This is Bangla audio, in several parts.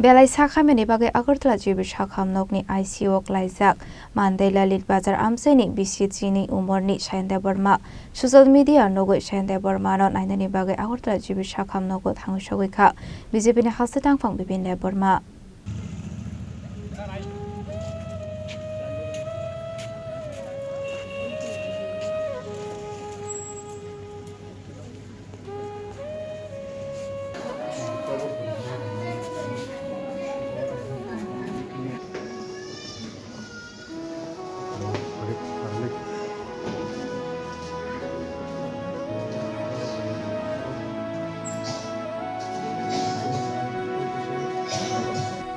Belai sakhameni bagai Agartala Jibi Shakhamnokni ICU Khhlaijak Mandwi Lalit Bazar Amchaini bisi Chini umorni Sayan Debbarma social media nogo Sayan Debbarma no nainani bagai Agartala Jibi Shakhamnogo thangshogika BJP ni hasatang phang Bipin Debbarma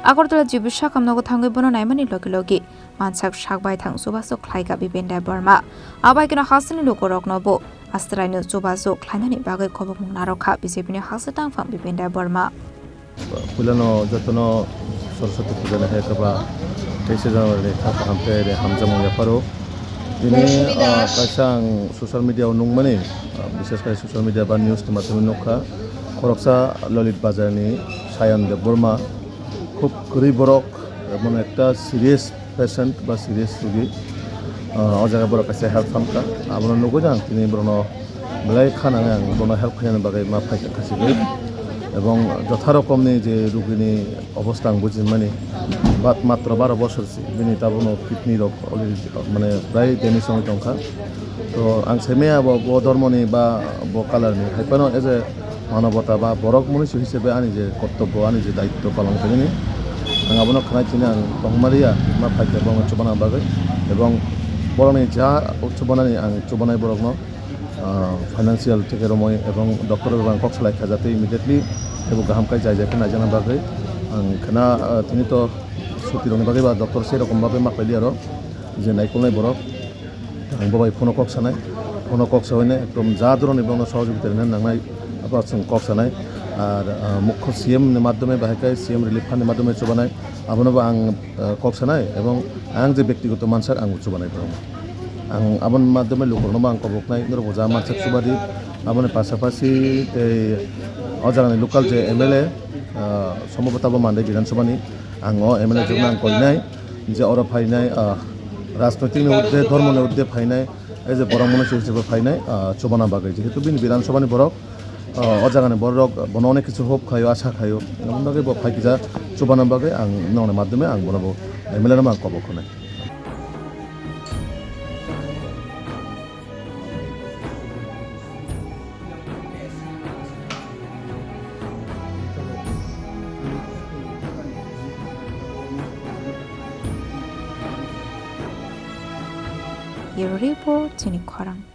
Agartala Jibi Shakhamnogo thangoi bono naimani logi mansak shakbai thang Chubachu Khlaikha Bipin Debbarma abai kena hasani lokoroknobo astraino Chubachu Khlainani bagai khobong narokha BJP ni hasatang phang Bipin Debbarma Kulano jatono Saraswati puja na hekaba 23 January thapa hampe hamjamong yaparo ini kasang social media nungmani বিশেষ করে social media ba news মাধ্যমে নখা খরকসা ললিত বাজারনি সায়ন দেববর্মা খুব গরিব বরক মানে একটা সিরিয়াস পেশেন্ট বা সিরিয়াস রোগী অজায়গা বড় কাছে হেল্প খামকা আপনার নগো যান তিনি বরণ বেলাই খানাঙে আং বরণ হেল্প খাইনানি বাগै মা ফাইকা খাসিবে এবং যথারকমনি যে রোগীনি অবস্থা আং বুঝি মানে বাত মাত্র 12 বছরসি বিনি তাবনো কিডনি রোগ অলরেডি মানে প্রায় ডেমেজ হয়ে দंखा তো আং সেমেয়া ব ধর্মনি বা ব কালারনি হাইপানো এজ এ মানবতা বা বরক মনুষ্য হিসেবে আনি যে কর্তব্য আনি যে দায়িত্ব পালন করিনি আং আবনো খানাইছিনি আং বংমারিয়া মা ফাইকা বং চুবানা বাগै এবং বরনি যা চুবানানি আং চুবানাই বরকনো ফাইনান্সিয়াল থেকে রময় এবং ডক্টরের বাং কক্সলাইখা যাতে ইমিডিয়েটলি এবং গাহামকাই যাই যাকে নাজানা বাগै আং খানা তিনি তো ছুটি রনি বাগै বা ডক্টর সেরকম ভাবে মাপাইলি আরো যে নাইকলনাই বরক আং বাবাই ফোন কক্স হইনে একদম যা ধরনের এবং সহযোগিতা নাংনাই আবার কক্সানাই আর মুখ্য সিএম মাধ্যমে বাহাইকাই সিএম রিলিফ ফান্ডের মাধ্যমে চুবানাই আবনবা আং কক্সানাই এবং আং যে ব্যক্তিগত মানসার আং চুবানাই দরম আং আবন মাধ্যমে লোকরনবা আং কবকনাই নরব যা মানসাক চুবাদি আবনে পাশাপাশি এই অজাগানি লোকাল যে এমএলএ সম্ভবত মানদাই বিধানসভানি আং এমএলএ জন্য আং কইনাই যে অর ফাইনাই রাজনৈতিক উদ্দে ধর্মনি উদ্দে ফাইনাই এই যে বরং মনুষ্য হিসেবে ফাইনাই চুবানা বাগै যেহেতু বিধানসভানি বরক অজাগানে বড় বন অনেক কিছু হোপ খাইও আশা খাইও এমন বাগै ফাইকিজা চুবানা বাগै আং ননের মাধ্যমে আং বনাবো এমএলএ নাম আং কবখনাই Your report, Chini Khorang.